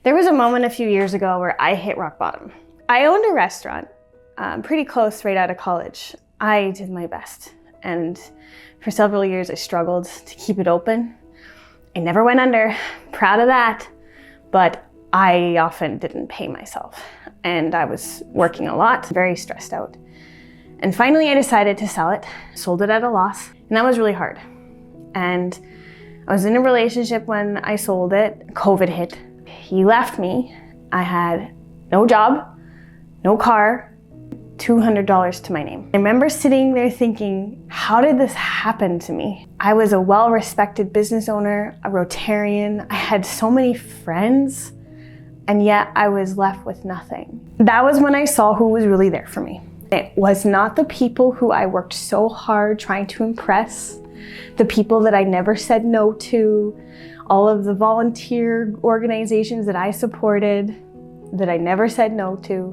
There was a moment a few years ago where I hit rock bottom. I owned a restaurant pretty close right out of college. I did my best, and for several years I struggled to keep it open. I never went under, proud of that, but I often didn't pay myself, and I was working a lot, very stressed out. And finally I decided to sell it, sold it at a loss, and that was really hard. And I was in a relationship when I sold it. COVID hit. He left me. I had no job, no car, $200 to my name. I remember sitting there thinking, how did this happen to me? I was a well-respected business owner, a Rotarian. I had so many friends, and yet I was left with nothing. That was when I saw who was really there for me. It was not the people who I worked so hard trying to impress, the people that I never said no to, all of the volunteer organizations that I supported, that I never said no to,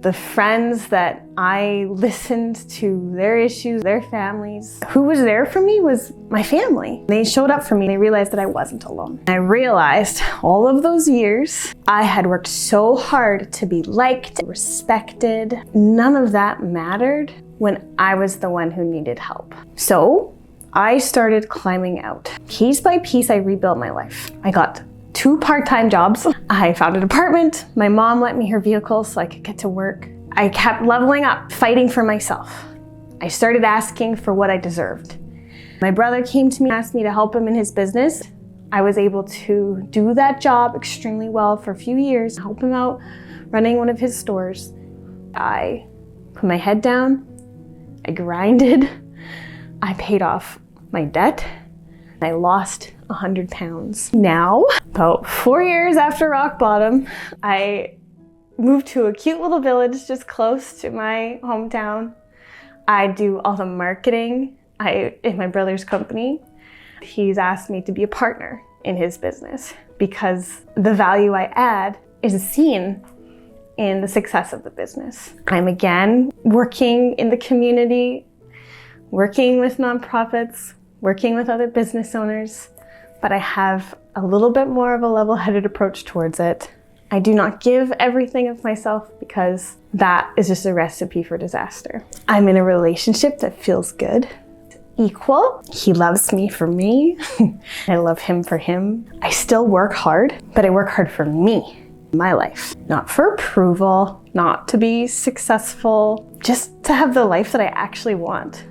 the friends that I listened to their issues, their families. Who was there for me was my family. They showed up for me. They realized that I wasn't alone. I realized all of those years, I had worked so hard to be liked, respected. None of that mattered when I was the one who needed help. So I started climbing out. Piece by piece, I rebuilt my life. I got 2 part-time jobs. I found an apartment. My mom lent me her vehicle so I could get to work. I kept leveling up, fighting for myself. I started asking for what I deserved. My brother came to me and asked me to help him in his business. I was able to do that job extremely well for a few years, help him out running one of his stores. I put my head down, I grinded, I paid off my debt. I lost 100 pounds. Now, about 4 years after rock bottom, I moved to a cute little village just close to my hometown. I do all the marketing in my brother's company. He's asked me to be a partner in his business because the value I add is seen in the success of the business. I'm again working in the community, working with nonprofits, working with other business owners, but I have a little bit more of a level-headed approach towards it. I do not give everything of myself because that is just a recipe for disaster. I'm in a relationship that feels good, equal. He loves me for me. I love him for him. I still work hard, but I work hard for me, my life. Not for approval, not to be successful, just to have the life that I actually want.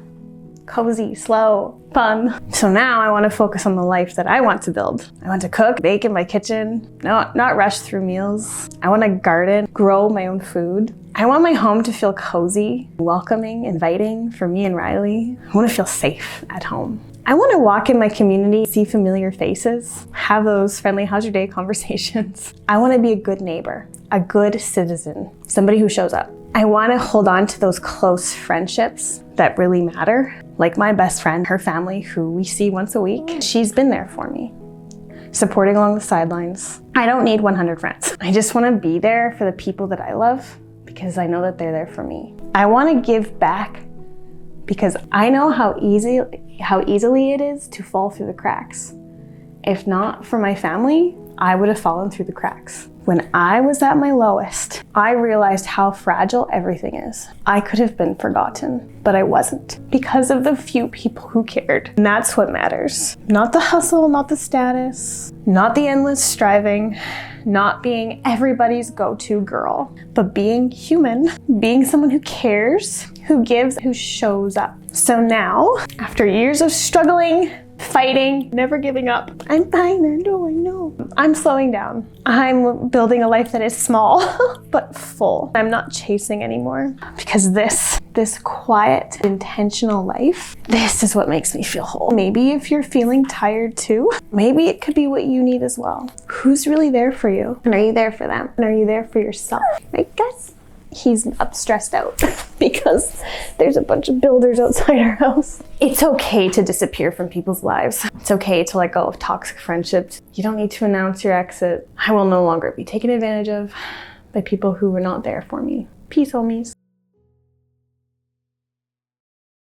Cozy, slow, fun. So now I want to focus on the life that I want to build. I want to cook, bake in my kitchen, not rush through meals. I want to garden, grow my own food. I want my home to feel cozy, welcoming, inviting for me and Riley. I want to feel safe at home. I want to walk in my community, see familiar faces, have those friendly how's your day conversations. I want to be a good neighbor, a good citizen, somebody who shows up. I want to hold on to those close friendships that really matter, like my best friend, her family, who we see once a week. She's been there for me, supporting along the sidelines. I don't need 100 friends. I just want to be there for the people that I love because I know that they're there for me. I want to give back because I know how easily it is to fall through the cracks. If not for my family, I would have fallen through the cracks. When I was at my lowest, I realized how fragile everything is. I could have been forgotten, but I wasn't because of the few people who cared. And that's what matters. Not the hustle, not the status, not the endless striving, not being everybody's go-to girl, but being human, being someone who cares, who gives, who shows up. So now, after years of struggling, fighting, never giving up. I'm fine, I know. I'm slowing down. I'm building a life that is small, but full. I'm not chasing anymore because this quiet, intentional life, this is what makes me feel whole. Maybe if you're feeling tired too, maybe it could be what you need as well. Who's really there for you? And are you there for them? And are you there for yourself? I guess he's up stressed out because there's a bunch of builders outside our house. It's okay to disappear from people's lives. It's okay to let go of toxic friendships. You don't need to announce your exit. I will no longer be taken advantage of by people who were not there for me. Peace, homies.